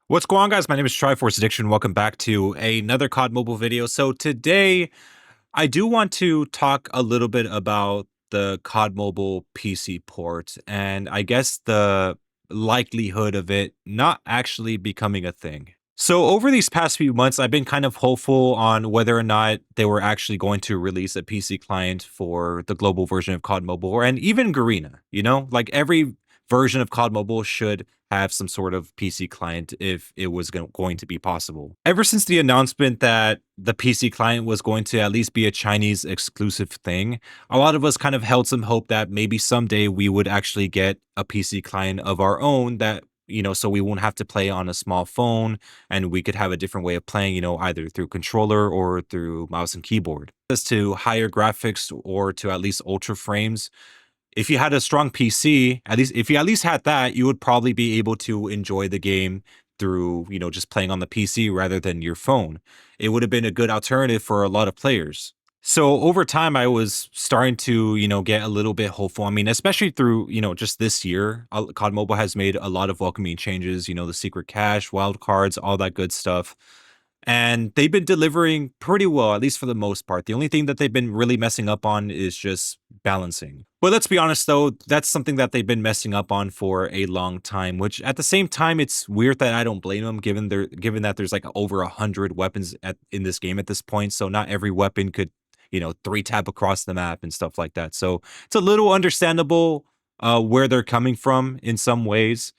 What's going on, guys? My name is Triforce Addiction. Welcome back to another COD mobile video. So today, I do want to talk a little bit about the COD mobile PC port, and I guess the likelihood of it not actually becoming a thing. So over these past few months, I've been kind of hopeful on whether or not they were actually going to release a PC client for the global version of COD Mobile, and even Garena. Like every version of COD Mobile should have some sort of PC client if it was going to be possible. Ever since the announcement that the PC client was going to at least be a Chinese exclusive thing, a lot of us kind of held some hope that maybe someday we would actually get a PC client of our own that, so we won't have to play on a small phone and we could have a different way of playing, either through controller or through mouse and keyboard. As to higher graphics or to at least ultra frames, if you had a strong PC, at least if you at least had that, you would probably be able to enjoy the game through, just playing on the PC rather than your phone. It would have been a good alternative for a lot of players. So over time, I was starting to, get a little bit hopeful. I mean, especially through, just this year, COD Mobile has made a lot of welcoming changes, the secret cache, wild cards, all that good stuff. And they've been delivering pretty well, at least for the most part. The only thing that they've been really messing up on is just balancing. But let's be honest, though, that's something that they've been messing up on for a long time. Which, at the same time, it's weird that I don't blame them, given that there's like over 100 weapons in this game at this point. So not every weapon could, three tap across the map and stuff like that. So it's a little understandable where they're coming from in some ways.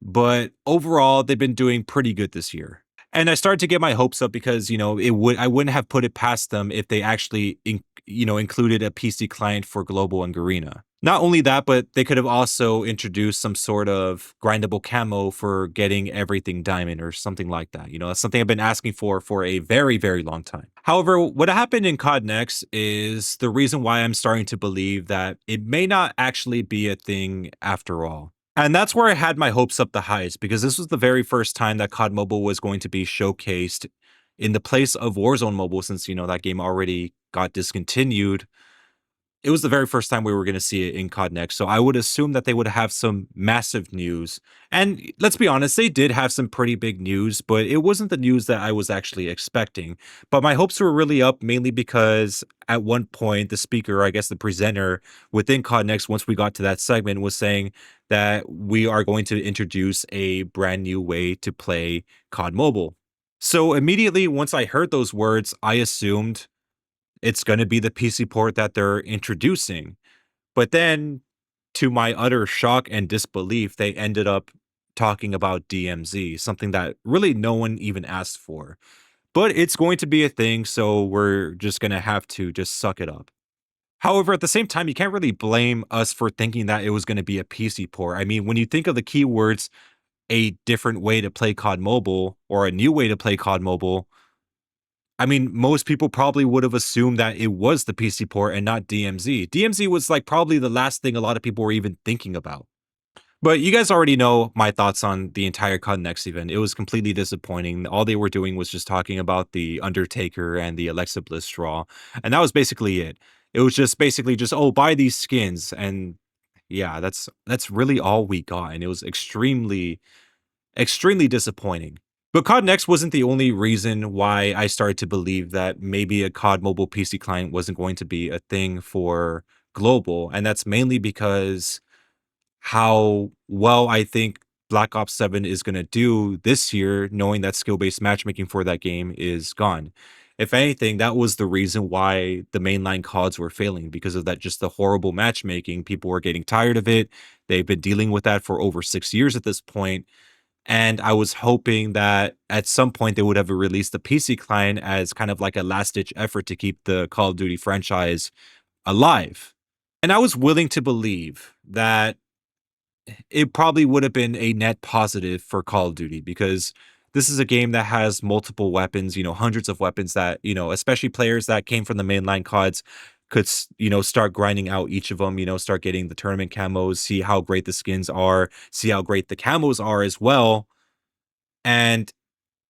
But overall, they've been doing pretty good this year. And I started to get my hopes up because, I wouldn't have put it past them if they actually included a PC client for global and Garena. Not only that, but they could have also introduced some sort of grindable camo for getting everything diamond or something like that. That's something I've been asking for a very, very long time. However, what happened in COD Next is the reason why I'm starting to believe that it may not actually be a thing after all. And that's where I had my hopes up the highest because this was the very first time that COD Mobile was going to be showcased in the place of Warzone Mobile since, that game already got discontinued. It was the very first time we were going to see it in COD Next. So I would assume that they would have some massive news. And let's be honest, they did have some pretty big news, but it wasn't the news that I was actually expecting. But my hopes were really up mainly because at one point, the speaker, I guess the presenter within COD Next, once we got to that segment, was saying that we are going to introduce a brand new way to play COD Mobile. So immediately, once I heard those words, I assumed it's going to be the PC port that they're introducing. But then, to my utter shock and disbelief, they ended up talking about DMZ, something that really no one even asked for. But it's going to be a thing, so we're just going to have to just suck it up. However, at the same time, you can't really blame us for thinking that it was going to be a PC port. I mean, when you think of the keywords, a different way to play COD Mobile or a new way to play COD Mobile, I mean, most people probably would have assumed that it was the PC port and not DMZ. DMZ was like probably the last thing a lot of people were even thinking about. But you guys already know my thoughts on the entire COD Next event. It was completely disappointing. All they were doing was just talking about the Undertaker and the Alexa Bliss draw, and that was basically it. It was just basically just, oh, buy these skins, and yeah, that's really all we got, and it was extremely disappointing. But COD Next wasn't the only reason why I started to believe that maybe a COD mobile PC client wasn't going to be a thing for global, and that's mainly because how well I think Black Ops 7 is going to do this year, knowing that skill based matchmaking for that game is gone. If anything, that was the reason why the mainline CODs were failing because of that, just the horrible matchmaking. People were getting tired of it. They've been dealing with that for over 6 years at this point. And I was hoping that at some point they would have released the PC client as kind of like a last ditch effort to keep the Call of Duty franchise alive. And I was willing to believe that it probably would have been a net positive for Call of Duty because this is a game that has multiple weapons, hundreds of weapons that, especially players that came from the mainline CODs could, start grinding out each of them, start getting the tournament camos, see how great the skins are, see how great the camos are as well. And,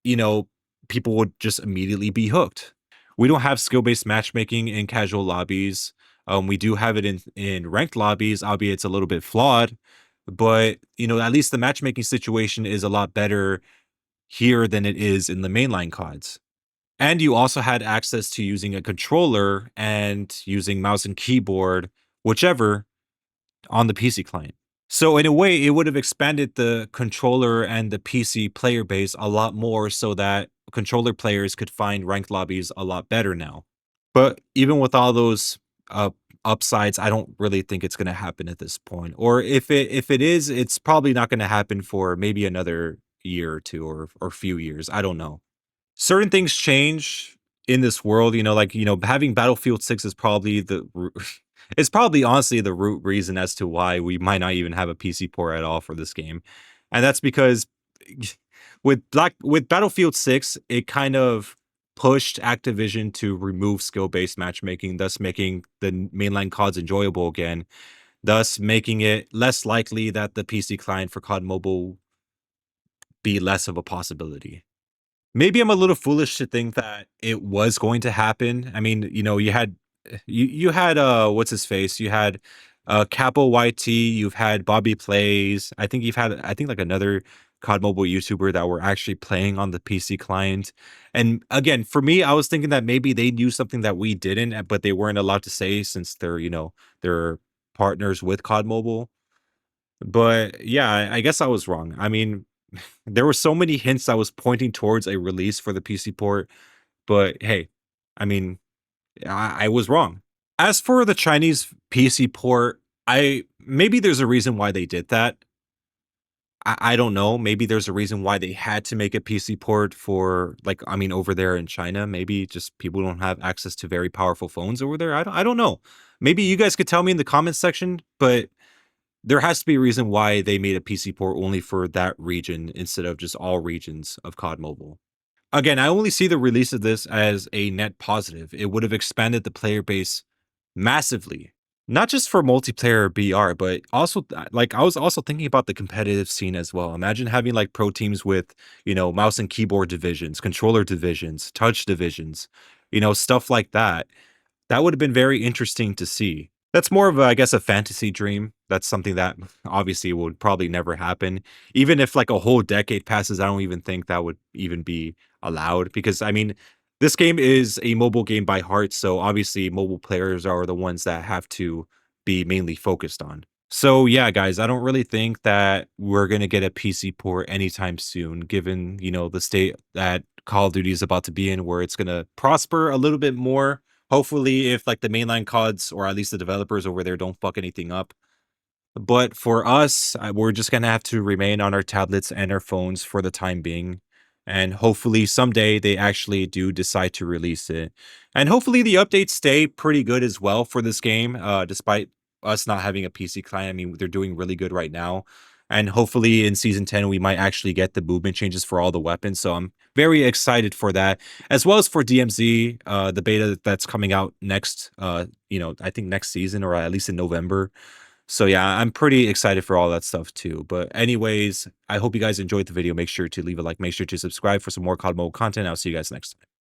you know, people would just immediately be hooked. We don't have skill-based matchmaking in casual lobbies. We do have it in ranked lobbies, albeit it's a little bit flawed, but at least the matchmaking situation is a lot better here than it is in the mainline CODs. And you also had access to using a controller and using mouse and keyboard, whichever, on the PC client. So in a way, it would have expanded the controller and the PC player base a lot more so that controller players could find ranked lobbies a lot better now. But even with all those uh, upsides, I don't really think it's going to happen at this point. Or if it is, it's probably not going to happen for maybe another year or two or few years. I don't know. Certain things change in this world, like, having Battlefield 6 is probably it's probably honestly the root reason as to why we might not even have a PC port at all for this game. And that's because with Battlefield 6, it kind of pushed Activision to remove skill-based matchmaking, thus making the mainline CODs enjoyable again, thus making it less likely that the PC client for COD Mobile be less of a possibility. Maybe I'm a little foolish to think that it was going to happen. I mean, you had what's his face? You had Capo YT, you've had Bobby Plays. I think like another COD Mobile YouTuber that were actually playing on the PC client. And again, for me, I was thinking that maybe they knew something that we didn't, but they weren't allowed to say since they're partners with COD Mobile. But yeah, I guess I was wrong. I mean, there were so many hints that was pointing towards a release for the PC port, but hey, I mean, I was wrong. As for the Chinese PC port, I maybe there's a reason why they did that. I don't know. Maybe there's a reason why they had to make a PC port for, like, I mean, over there in China. Maybe just people don't have access to very powerful phones over there. I don't know. Maybe you guys could tell me in the comments section, but there has to be a reason why they made a PC port only for that region instead of just all regions of COD Mobile. Again, I only see the release of this as a net positive. It would have expanded the player base massively, not just for multiplayer BR, but also like I was also thinking about the competitive scene as well. Imagine having like pro teams with, mouse and keyboard divisions, controller divisions, touch divisions, stuff like that. That would have been very interesting to see. That's more of a, I guess, a fantasy dream. That's something that obviously would probably never happen. Even if like a whole decade passes, I don't even think that would even be allowed because I mean, this game is a mobile game by heart, so obviously mobile players are the ones that have to be mainly focused on. So yeah, guys, I don't really think that we're gonna get a PC port anytime soon, given, the state that Call of Duty is about to be in, where it's gonna prosper a little bit more. Hopefully, if like the mainline CODs or at least the developers over there don't fuck anything up. But for us, we're just gonna have to remain on our tablets and our phones for the time being. And hopefully someday they actually do decide to release it. And hopefully the updates stay pretty good as well for this game, despite us not having a PC client. I mean, they're doing really good right now. And hopefully in season 10, we might actually get the movement changes for all the weapons. So I'm very excited for that, as well as for DMZ, the beta that's coming out next, I think next season or at least in November. So yeah, I'm pretty excited for all that stuff too. But anyways, I hope you guys enjoyed the video. Make sure to leave a like, make sure to subscribe for some more COD Mobile content. I'll see you guys next time.